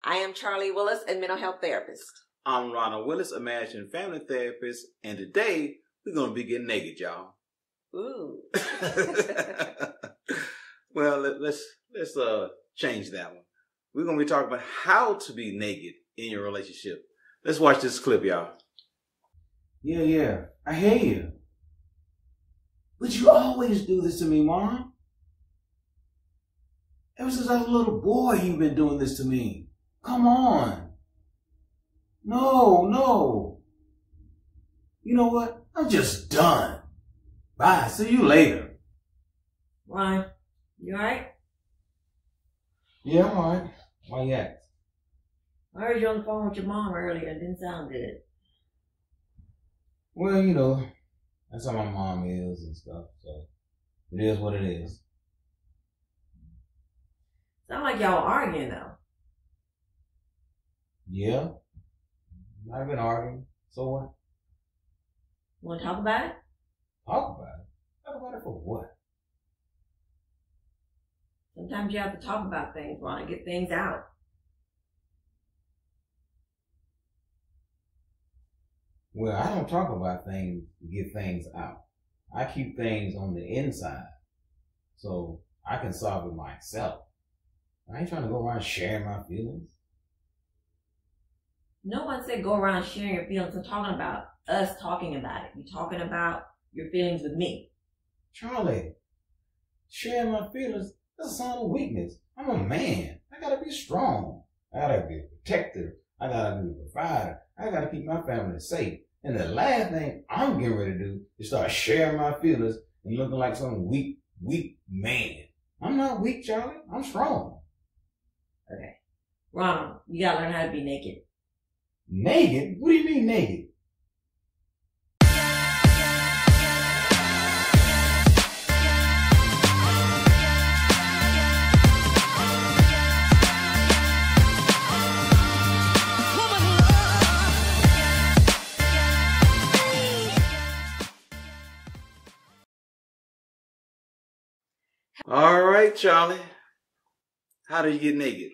I am Charlie Willis, a mental health therapist. I'm Ronald Willis, a marriage and family therapist, and today we're going to be getting naked, y'all. Ooh. Well, let's change that one. We're going to be talking about how to be naked in your relationship. Let's watch this clip, y'all. Yeah, I hear you. But you always do this to me, Mom. Ever since I was a little boy, you've been doing this to me. Come on. No. You know what? I'm just done. Bye. See you later. Ron, you alright? Yeah, I'm alright. Why you ask? I heard you on the phone with your mom earlier. It didn't sound good. Well, you know, that's how my mom is and stuff, so it is what it is. Sound like y'all arguing, though. Yeah. I've been arguing. So what? Want to talk about it? Talk about it? Talk about it for what? Sometimes you have to talk about things, Ron, and get things out. Well, I don't talk about things to get things out. I keep things on the inside so I can solve it myself. I ain't trying to go around sharing my feelings. No one said go around sharing your feelings. I'm talking about us talking about it. You're talking about your feelings with me. Charlie, sharing my feelings, that's a sign of weakness. I'm a man. I gotta be strong. I gotta be a protector. I gotta be a provider. I gotta keep my family safe. And the last thing I'm getting ready to do is start sharing my feelings and looking like some weak man. I'm not weak, Charlie. I'm strong. Okay. Ronald, you gotta learn how to be naked. Naked? What do you mean naked? All right, Charlie. How do you get naked?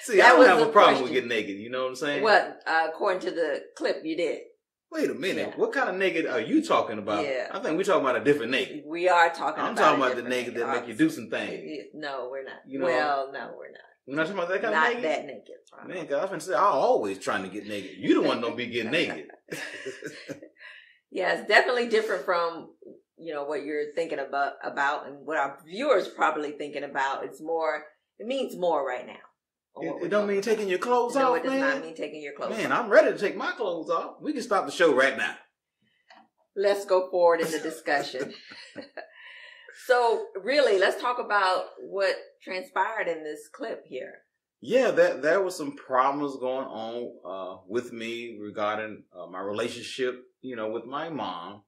See, I don't have a problem with getting naked. You know what I'm saying? Well, according to the clip, you did. Wait a minute. Yeah. What kind of naked are you talking about? Yeah. I think we're talking about a different naked. We are talking I'm about talking about the naked that make you do some things. No, we're not. You know, well, no, we're not. We're not talking about that kind Not of naked? Not that naked. Ronald. Man, because I've been saying, I'm always trying to get naked. You the one don't be getting naked. Yeah, it's definitely different from, you know, what you're thinking about and what our viewers probably thinking about. It means more right now. It don't mean taking your clothes off, No, it does man. not mean taking your clothes off. Man, I'm ready to take my clothes off. We can stop the show right now. Let's go forward in the discussion. So, really, let's talk about what transpired in this clip here. Yeah, there was some problems going on with me regarding my relationship, you know, with my mom.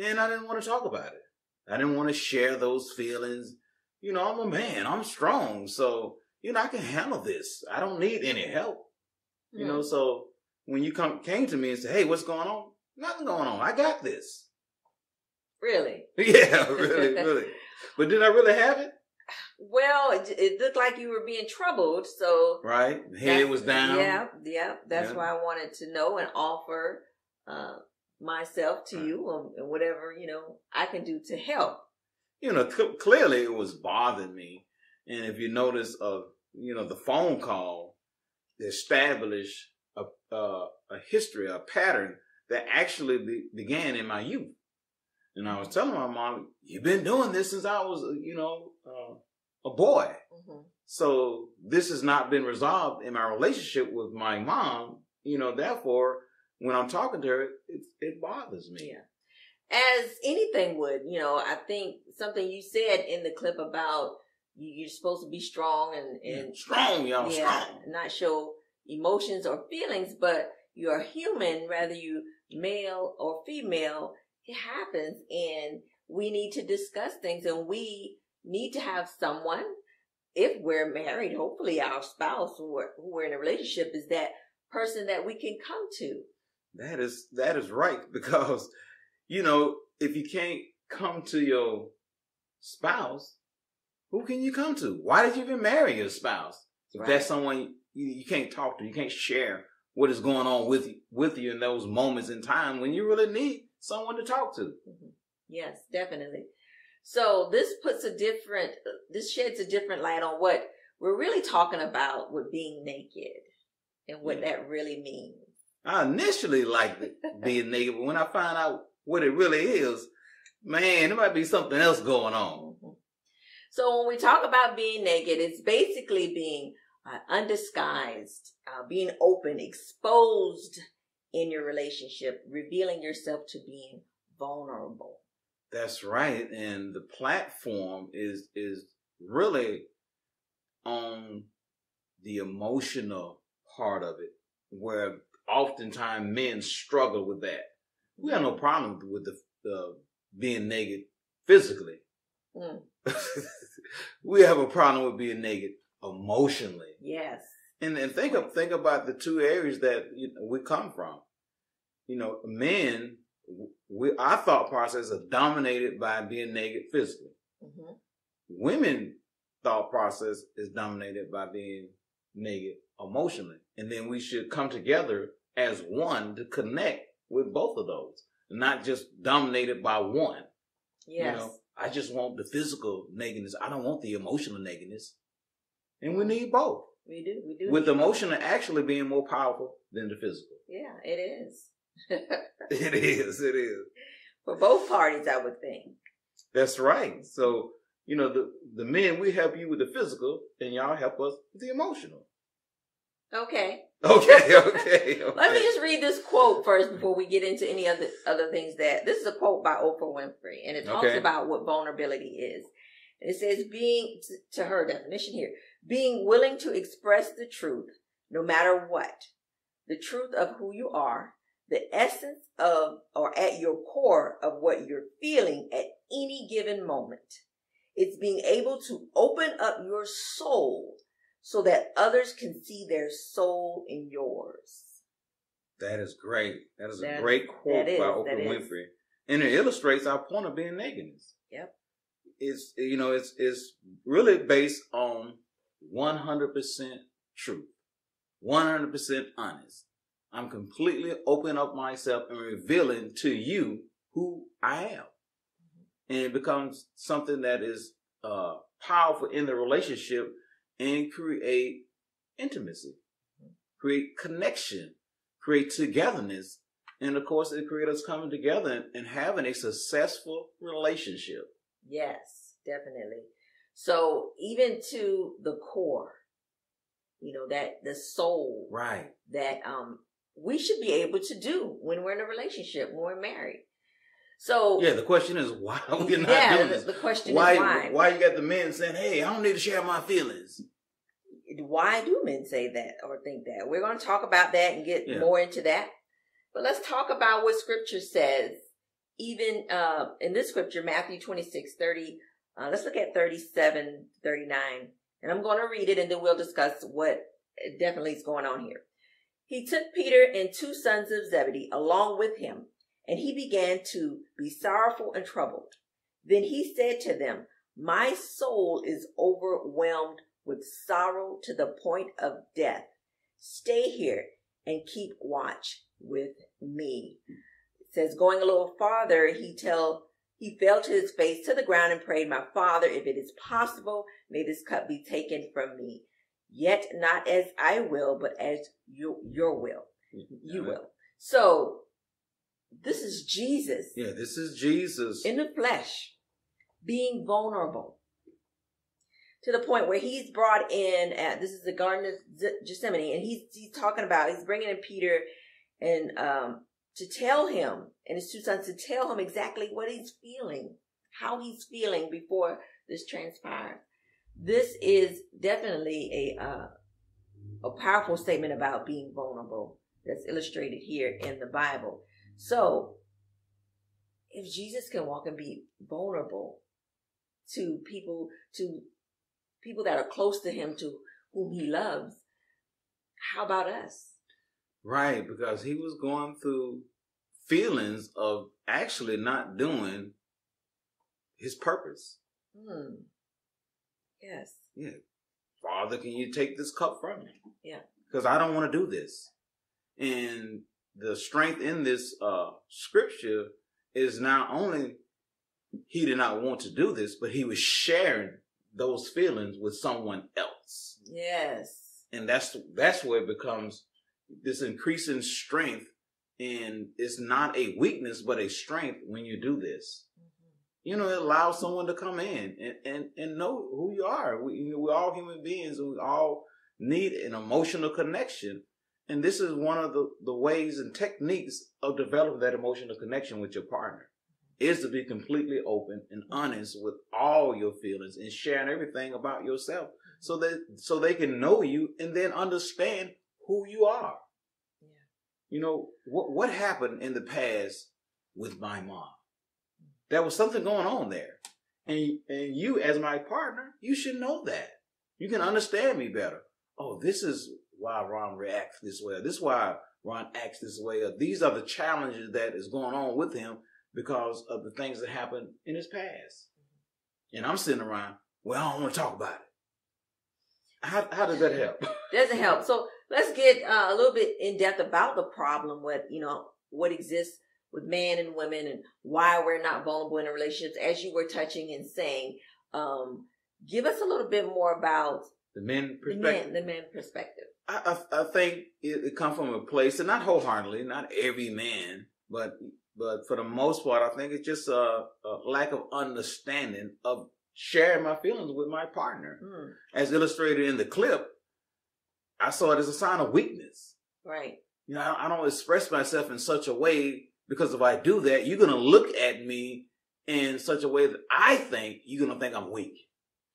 And I didn't want to talk about it. I didn't want to share those feelings. You know, I'm a man. I'm strong. So, you know, I can handle this. I don't need any help. You know, so when you came to me and said, hey, what's going on? Nothing going on. I got this. Really? Yeah, really. But did I really have it? Well, it looked like you were being troubled. So right. Head was down. Yeah. That's why I wanted to know and offer myself to you and whatever, you know, I can do to help. You know, clearly it was bothering me. And if you notice, you know, the phone call established a history, a pattern that actually began in my youth. And I was telling my mom, you've been doing this since I was, you know, a boy. Mm-hmm. So this has not been resolved in my relationship with my mom. You know, therefore, when I'm talking to her, it bothers me. Yeah. As anything would, you know, I think something you said in the clip about you're supposed to be strong and strong, y'all, strong. Not show emotions or feelings, but you're human, whether you male or female. It happens, and we need to discuss things, and we need to have someone, if we're married, hopefully our spouse who we're in a relationship is that person that we can come to. That is right, because, you know, if you can't come to your spouse, who can you come to? Why did you even marry your spouse? If that's someone you can't talk to, you can't share what is going on with you in those moments in time when you really need someone to talk to. Mm-hmm. Yes, definitely. So this sheds a different light on what we're really talking about with being naked and what that really means. I initially liked being naked, but when I find out what it really is, man, there might be something else going on. Mm-hmm. So when we talk about being naked, it's basically being undisguised, being open, exposed in your relationship, revealing yourself to being vulnerable. That's right. And the platform is really on the emotional part of it, where oftentimes men struggle with that. We have no problem with the being naked physically. Mm. We have a problem with being naked emotionally. Yes. And think about the two areas that we come from. Men, our thought process is dominated by being naked physically. Mm-hmm. Women thought process is dominated by being naked emotionally. And then we should come together as one to connect with both of those, not just dominated by one. Yes. I just want the physical nakedness. I don't want the emotional nakedness. And we need both. We do. With the emotional actually being more powerful than the physical. Yeah, it is. It is. For both parties, I would think. That's right. So, the men, we help you with the physical, and y'all help us with the emotional. Okay. Okay. Let me just read this quote first before we get into any other things. This is a quote by Oprah Winfrey, and it talks about what vulnerability is. And it says, to her definition here, being willing to express the truth, no matter what, the truth of who you are, the essence of, or at your core of what you're feeling at any given moment. It's being able to open up your soul so that others can see their soul in yours. That is great. That is a great quote by Oprah Winfrey. And it illustrates our point of being nakedness. Yep. It's really based on 100% truth, 100% honest. I'm completely opening up myself and revealing to you who I am. And it becomes something that is powerful in the relationship and create intimacy, create connection, create togetherness. And of course, it creates us coming together and having a successful relationship. Yes, definitely. So even to the core, that the soul, right, that we should be able to do when we're in a relationship, when we're married. So the question is why we're not doing this. The question is why. Why you got the men saying, "Hey, I don't need to share my feelings." Why do men say that or think that? We're going to talk about that and get more into that. But let's talk about what Scripture says. Even in this Scripture, Matthew 26:30. Let's look at 37, 39. And I'm going to read it and then we'll discuss what definitely is going on here. He took Peter and 2 sons of Zebedee along with him, and he began to be sorrowful and troubled. Then he said to them, "My soul is overwhelmed with sorrow to the point of death. Stay here and keep watch with me." It says, going a little farther, he fell to his face to the ground and prayed, "My Father, if it is possible, may this cup be taken from me. Yet not as I will, but as your will." You will. So this is Jesus. Yeah, this is Jesus. In the flesh, being vulnerable. To the point where he's brought in, this is the Garden of Gethsemane, and he's bringing in Peter and to tell him, and his 2 sons, to tell him exactly what he's feeling, how he's feeling before this transpires. This is definitely a powerful statement about being vulnerable that's illustrated here in the Bible. So, if Jesus can walk and be vulnerable to people that are close to him, to whom he loves, how about us? Right, because he was going through feelings of actually not doing his purpose. Yes. Yeah. Father, can you take this cup from me? Yeah. Because I don't want to do this. And the strength in this scripture is not only he did not want to do this, but he was sharing those feelings with someone else. Yes. And that's where it becomes this increasing strength. And it's not a weakness, but a strength when you do this. You know, it allows someone to come in and know who you are. We're all human beings, and we all need an emotional connection. And this is one of the ways and techniques of developing that emotional connection with your partner, is to be completely open and honest with all your feelings and sharing everything about yourself so they can know you and then understand who you are. Yeah. You know, what happened in the past with my mom? There was something going on there. And you, as my partner, you should know that. You can understand me better. Oh, this is why Ron reacts this way. This is why Ron acts this way. These are the challenges that is going on with him because of the things that happened in his past. And I'm sitting around, well, I don't want to talk about it. How does that help? Doesn't help. So let's get a little bit in depth about the problem with, what exists with men and women and why we're not vulnerable in relationships, as you were touching and saying. Give us a little bit more about the men perspective. The men perspective. I think it comes from a place, and not wholeheartedly, not every man, but for the most part, I think it's just a lack of understanding of sharing my feelings with my partner. As illustrated in the clip, I saw it as a sign of weakness. Right. I don't express myself in such a way, because if I do that, you're going to look at me in such a way that I think you're going to think I'm weak.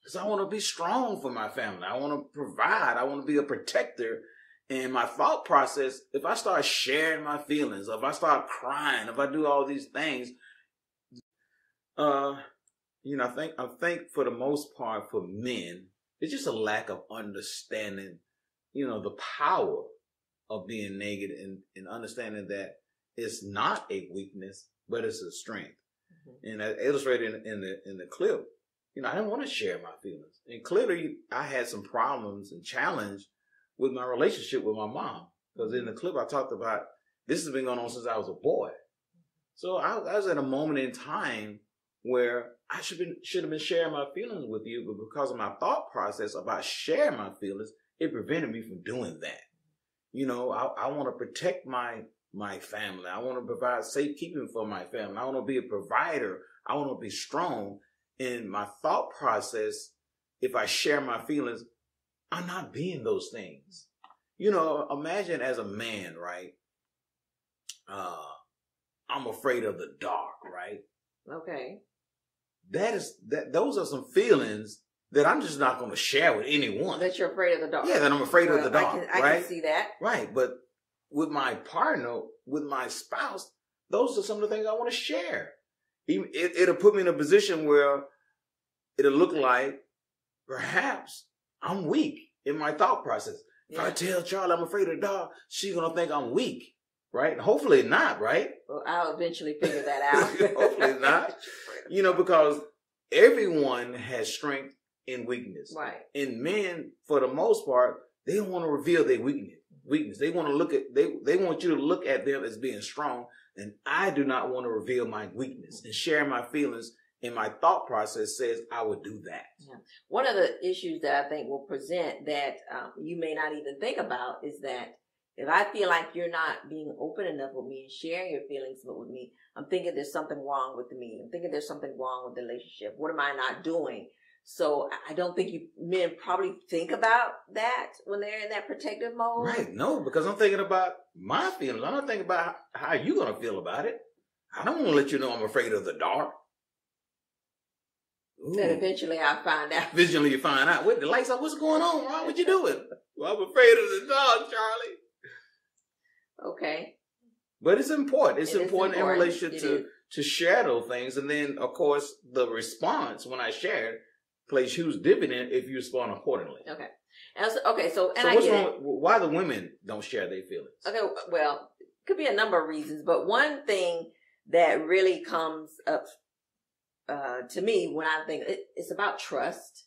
Because I want to be strong for my family. I want to provide. I want to be a protector. And my thought process, if I start sharing my feelings, if I start crying, if I do all these things, I think for the most part for men, it's just a lack of understanding, the power of being naked and understanding that it's not a weakness, but it's a strength. And as illustrated in the clip, I didn't want to share my feelings. And clearly I had some problems and challenge with my relationship with my mom. Because in the clip I talked about, this has been going on since I was a boy. So I was at a moment in time where I should have been sharing my feelings with you, but because of my thought process about sharing my feelings, it prevented me from doing that. I want to protect my family. I want to provide safekeeping for my family. I want to be a provider. I want to be strong. In my thought process, if I share my feelings, I'm not being those things. Imagine as a man, right? I'm afraid of the dark, right? Okay. Those are some feelings that I'm just not going to share with anyone. That you're afraid of the dark. Yeah, that I'm afraid of the dark. I can see that. Right. But with my partner, with my spouse, those are some of the things I want to share. It'll put me in a position where it'll look like perhaps I'm weak in my thought process. If I tell Charlie I'm afraid of the dark, she's going to think I'm weak, right? Hopefully not, right? Well, I'll eventually figure that out. Hopefully not. Because everyone has strength and weakness. Right. And men, for the most part, they don't want to reveal their weakness. They want to they want you to look at them as being strong. And I do not want to reveal my weakness and share my feelings. And my thought process says I would do that. Yeah. One of the issues that I think will present that you may not even think about is that if I feel like you're not being open enough with me and sharing your feelings with me, I'm thinking there's something wrong with me. I'm thinking there's something wrong with the relationship. What am I not doing? So I don't think men probably think about that when they're in that protective mode. Right. No, because I'm thinking about my feelings. I'm not thinking about how you're going to feel about it. I don't want to let you know I'm afraid of the dark. Ooh. Then eventually I'll find out. Eventually you find out. Wait, the lights out. What's going on, Ron? What you doing? Well, I'm afraid of the dark, Charlie. Okay. But it's important. It's important in relation to share those things. And then, of course, the response when I share plays huge dividend if you respond accordingly. Okay. So I what's wrong? Why the women don't share their feelings? Okay. Well, it could be a number of reasons, but one thing that really comes up to me when I think it's about trust.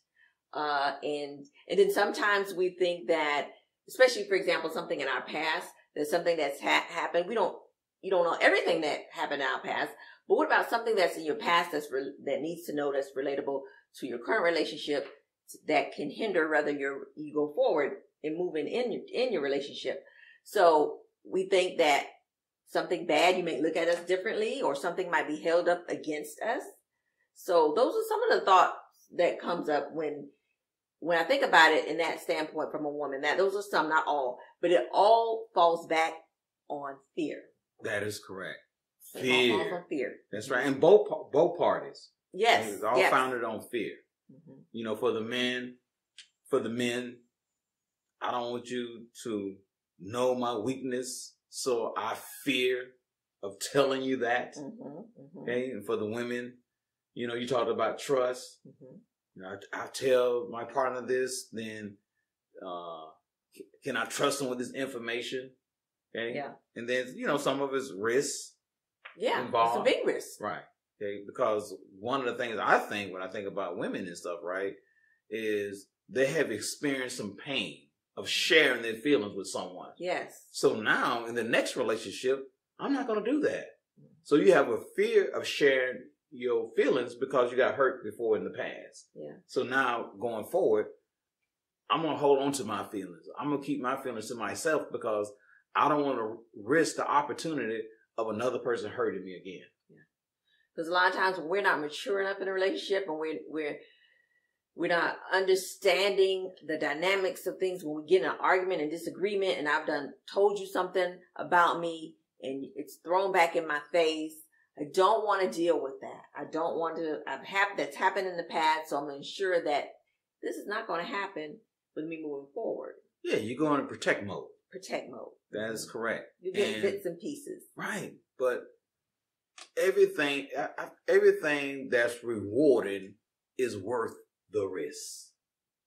And then sometimes we think that, especially for example, something in our past, there's something that's happened. You don't know everything that happened in our past, but what about something that's in your past that needs to know that's relatable to your current relationship that can hinder whether you go forward and moving in your relationship. So we think that something bad, you may look at us differently, or something might be held up against us. So those are some of the thoughts that comes up when I think about it in that standpoint from a woman. That those are some, not all, but it all falls back on fear. That is correct. It all falls on fear. That's right. And both parties. Yes. It's all founded on fear. Mm-hmm. You know, for the men, I don't want you to know my weakness, so I fear of telling you that. Mm-hmm. Mm-hmm. Okay. And for the women, you know, you talked about trust. Mm-hmm. You know, I tell my partner this, then can I trust him with this information? Okay. Yeah. And then, you know, some of it's risks. Yeah. Involved. It's a big risk. Right. Okay. Because one of the things I think when I think about women and stuff, right, is they have experienced some pain of sharing their feelings with someone. Yes. So now in the next relationship, I'm not going to do that. So you have a fear of sharing your feelings because you got hurt before in the past. Yeah. So now going forward, I'm going to hold on to my feelings. I'm going to keep my feelings to myself because I don't want to risk the opportunity of another person hurting me again. Yeah. Because a lot of times when we're not mature enough in a relationship and we're not understanding the dynamics of things, when we get in an argument and disagreement and I've told you something about me and it's thrown back in my face, I don't want to deal with that. I don't want to, that's happened in the past, so I'm going to ensure that this is not going to happen with me moving forward. Yeah, you're going to protect mode. Protect mode. That is correct. You get bits and pieces. Right. But everything that's rewarded is worth the risk.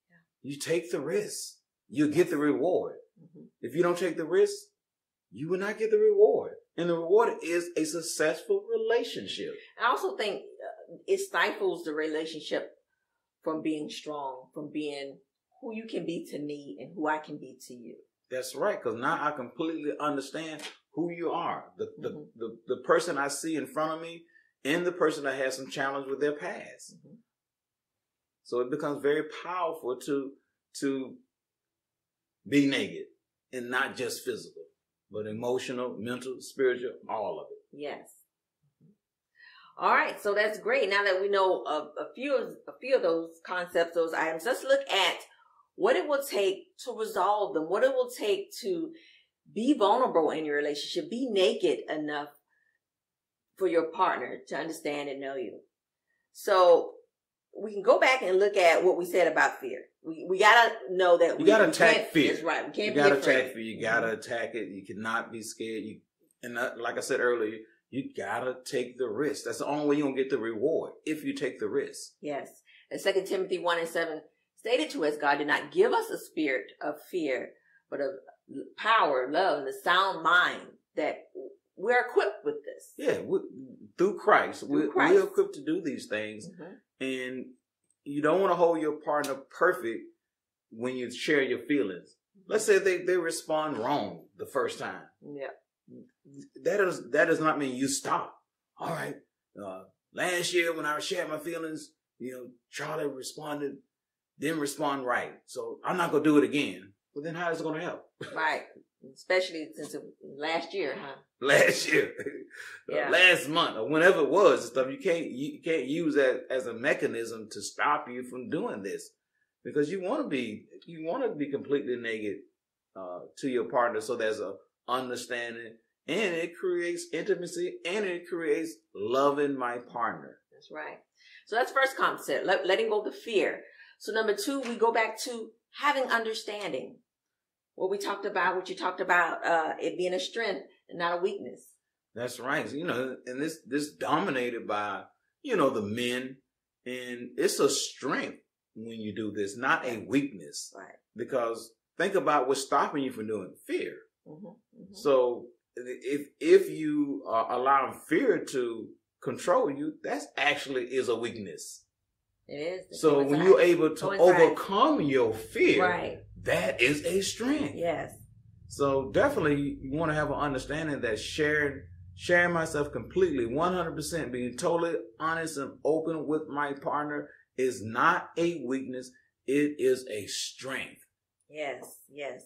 Yeah. You take the risk, you get the reward. Mm-hmm. If you don't take the risk, you will not get the reward. And the reward is a successful relationship. I also think it stifles the relationship from being strong, from being who you can be to me and who I can be to you. That's right, because now I completely understand who you are. The person I see in front of me and the person that has some challenge with their past. Mm-hmm. So it becomes very powerful to be naked and not just physical, but emotional, mental, spiritual, all of it. Yes. All right, so that's great. Now that we know a few of those concepts, those items, let's look at what it will take to resolve them, what it will take to be vulnerable in your relationship, be naked enough for your partner to understand and know you. So we can go back and look at what we said about fear. We gotta know that you gotta attack fear. That's right. We can't be afraid. You gotta attack fear. You gotta attack it. You cannot be scared. Like I said earlier, you gotta take the risk. That's the only way you're gonna get the reward, if you take the risk. Yes. And 2 Timothy 1:7 stated to us, God did not give us a spirit of fear, but of power, love, and a sound mind, that we're equipped with this. Yeah, through Christ. We're equipped to do these things. Mm-hmm. And you don't want to hold your partner perfect when you share your feelings. Let's say they respond wrong the first time. Yeah. That does not mean you stop. All right. Last year when I shared my feelings, Charlie didn't respond right. So I'm not going to do it again. Well, then how is it going to help? Right. Especially since last year, huh? Last year. Yeah. Last month or whenever it was and stuff. You can't use that as a mechanism to stop you from doing this, because you want to be completely naked to your partner, so there's a understanding, and it creates intimacy, and it creates loving my partner. That's right. So that's first concept, letting go of the fear. So number 2, we go back to having understanding. What you talked about, it being a strength and not a weakness. That's right. And this dominated by, the men, and it's a strength when you do this, not a weakness. Right. Because think about what's stopping you from doing fear. Mm-hmm. Mm-hmm. So if you are allowing fear to control you, that actually is a weakness. It is. So when you're able to overcome your fear, right, that is a strength. Yes. So definitely you want to have an understanding that sharing myself completely, 100%, being totally honest and open with my partner is not a weakness. It is a strength. Yes, yes.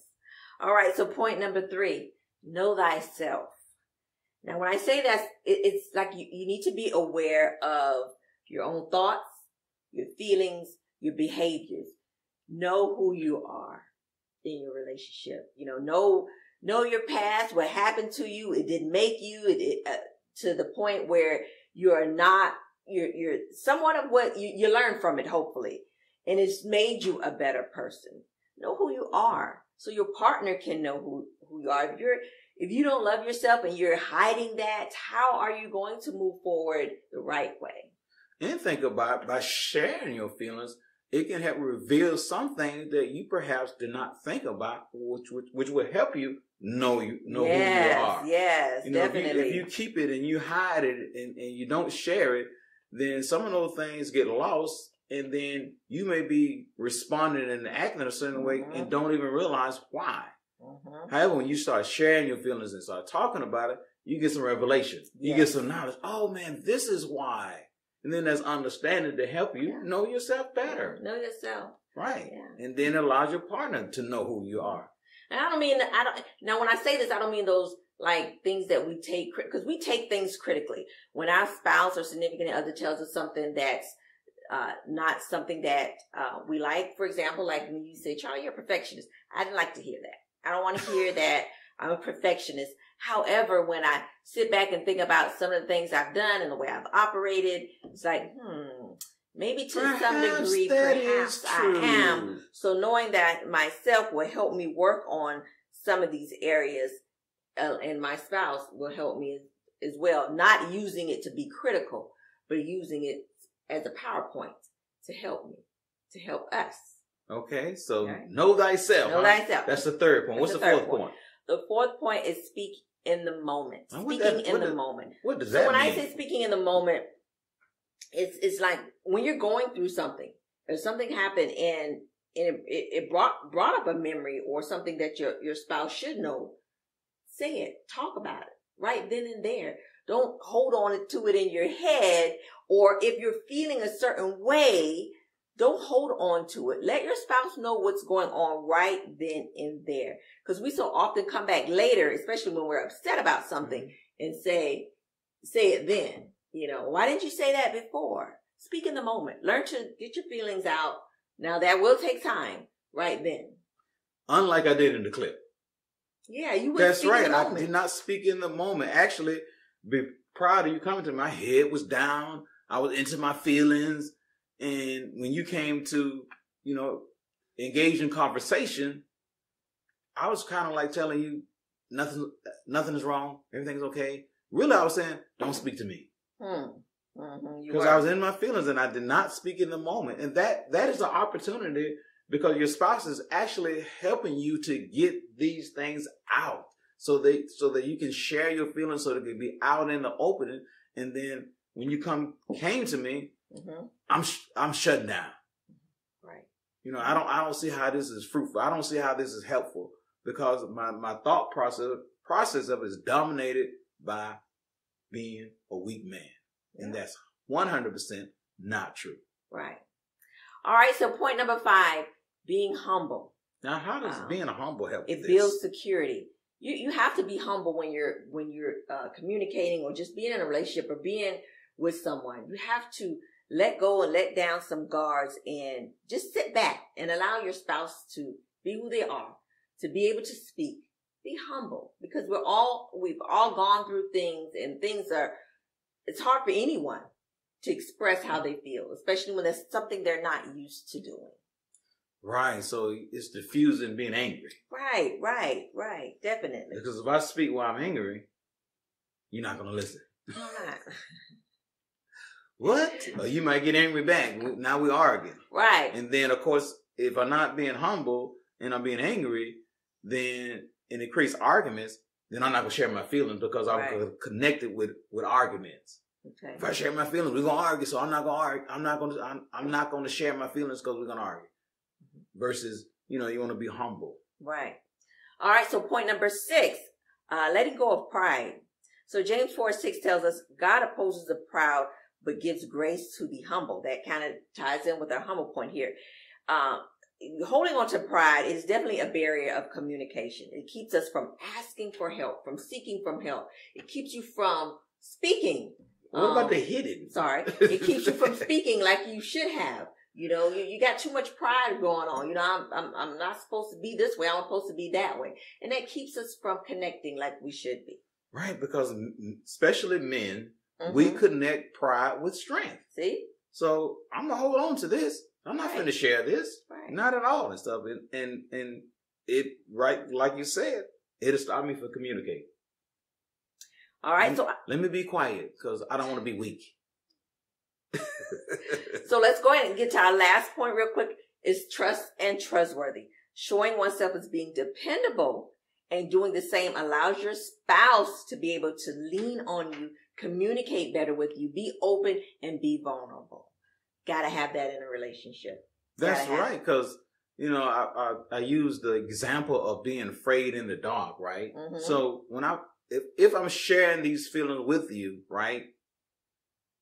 All right, so point number 3, know thyself. Now, when I say that, it's like you need to be aware of your own thoughts, your feelings, your behaviors. Know who you are in your relationship. Know your past, what happened to you. It didn't make you to the point where you're somewhat of what you learn from it, hopefully. And it's made you a better person. Know who you are so your partner can know who you are. If you don't love yourself and you're hiding that, how are you going to move forward the right way? And think about, by sharing your feelings, it can help reveal some things that you perhaps did not think about, which will help you know who you are. Yes, definitely. If you keep it and you hide it and you don't share it, then some of those things get lost. And then you may be responding and acting a certain way and don't even realize why. However, when you start sharing your feelings and start talking about it, you get some revelation. You get some knowledge. Oh, man, this is why. And then there's understanding to help you know yourself better. Know yourself. Right. Yeah. And then it allows your partner to know who you are. And now when I say this, I don't mean those like things that we take, because we take things critically. When our spouse or significant other tells us something that's not something that we like. For example, like when you say, Charlie, you're a perfectionist. I didn't like to hear that. I don't want to hear that I'm a perfectionist. However, when I sit back and think about some of the things I've done and the way I've operated, it's like, maybe to some degree, perhaps I am. So knowing that myself will help me work on some of these areas, and my spouse will help me as well. Not using it to be critical, but using it as a PowerPoint to help me, to help us. Okay, so know thyself. Know thyself. That's the third point. What's the fourth point? The fourth point is speak in the moment. Speaking in the moment. What does that mean? So when I say speaking in the moment, it's like when you're going through something, or something happened and it brought up a memory or something that your spouse should know. Say it. Talk about it right then and there. Don't hold on to it in your head, or if you're feeling a certain way, don't hold on to it. Let your spouse know what's going on right then and there. Because we so often come back later, especially when we're upset about something, and say it then. Why didn't you say that before? Speak in the moment. Learn to get your feelings out. Now that will take time right then. Unlike I did in the clip. Yeah, you would. That's right. I did not speak in the moment. Actually, prior to you coming to me, my head was down. I was into my feelings. And when you came to, engage in conversation, I was kind of like telling you nothing is wrong. Everything's okay. Really, I was saying, don't speak to me. Because I was in my feelings and I did not speak in the moment. And that is an opportunity, because your spouse is actually helping you to get these things out so that you can share your feelings, so they can be out in the open. And then when you came to me, I'm shut down. Right. I don't see how this is fruitful. I don't see how this is helpful, because my thought process of it is dominated by being a weak man. Yeah. And that's 100% not true. Right. All right. So point number 5, being humble. Now, how does being humble help? It builds security. You have to be humble when you're communicating, or just being in a relationship, or being with someone. You have to let go and let down some guards and just sit back and allow your spouse to be who they are, to be able to speak. Be humble, because we've all gone through things, and it's hard for anyone to express how they feel, especially when there's something they're not used to doing. Right. So it's diffusing being angry. Right. Definitely. Because if I speak while I'm angry, you're not going to listen. I'm not. What? Or you might get angry back. Now we're arguing. Right. And then, of course, if I'm not being humble and I'm being angry, and it creates arguments, then I'm not going to share my feelings, because I'm connected with arguments. Okay. If I share my feelings, we're gonna argue. So I'm not gonna argue. I'm not gonna share my feelings because we're gonna argue. Versus, you want to be humble. Right. All right. So point number 6, letting go of pride. So James 4:6 tells us God opposes the proud, but gives grace to the humble. That kind of ties in with our humble point here. Holding on to pride is definitely a barrier of communication. It keeps us from asking for help, from seeking from help. It keeps you from speaking. What about the hidden? Sorry. It keeps you from speaking like you should have. You got too much pride going on. I'm not supposed to be this way. I'm supposed to be that way. And that keeps us from connecting like we should be. Right. Because especially men, we connect pride with strength. See? So I'm going to hold on to this. I'm not going to share this. Right. Not at all and stuff. And it, right, like you said, it'll stop me from communicating. All right. Let me be quiet because I don't want to be weak. So let's go ahead and get to our last point real quick, is trust and trustworthy. Showing oneself as being dependable and doing the same allows your spouse to be able to lean on you, communicate better with you, be open, and be vulnerable. Got to have that in a relationship. That's right, because, I use the example of being afraid in the dark, right? Mm-hmm. So when if I'm sharing these feelings with you, right,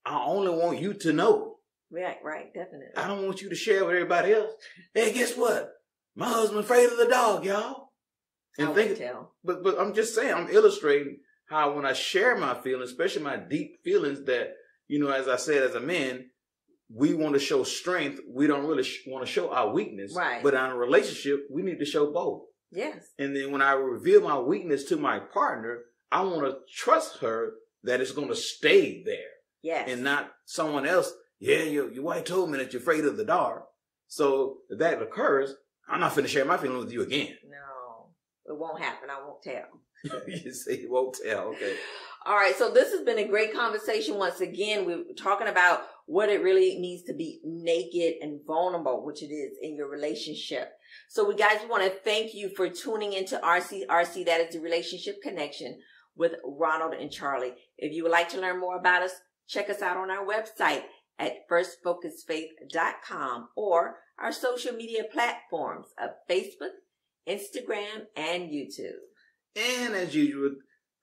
I only want you to know. Right, definitely. I don't want you to share with everybody else. Hey, guess what? My husband's afraid of the dog, y'all. And tell. But I'm just saying, I'm illustrating how when I share my feelings, especially my deep feelings that, as I said, as a man, we want to show strength. We don't really want to show our weakness. Right. But in a relationship, we need to show both. Yes. And then when I reveal my weakness to my partner, I want to trust her that it's going to stay there. Yes. And not someone else. Yeah, your wife told me that you're afraid of the dark. So if that occurs, I'm not finna share my feelings with you again. No, it won't happen. I won't tell. You say you won't tell. Okay. All right. So this has been a great conversation. Once again, we're talking about what it really means to be naked and vulnerable, which it is in your relationship. So we want to thank you for tuning into RC. That is the Relationship Connection with Ronald and Charlie. If you would like to learn more about us, check us out on our website at firstfocusfaith.com or our social media platforms of Facebook, Instagram, and YouTube. And as usual,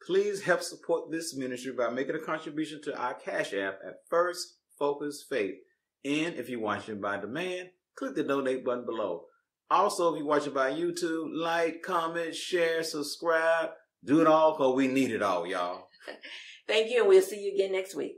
please help support this ministry by making a contribution to our Cash App at First Focus Faith. And if you're watching by demand, click the donate button below. Also, if you're watching by YouTube, like, comment, share, subscribe. Do it all because we need it all, y'all. Thank you, and we'll see you again next week.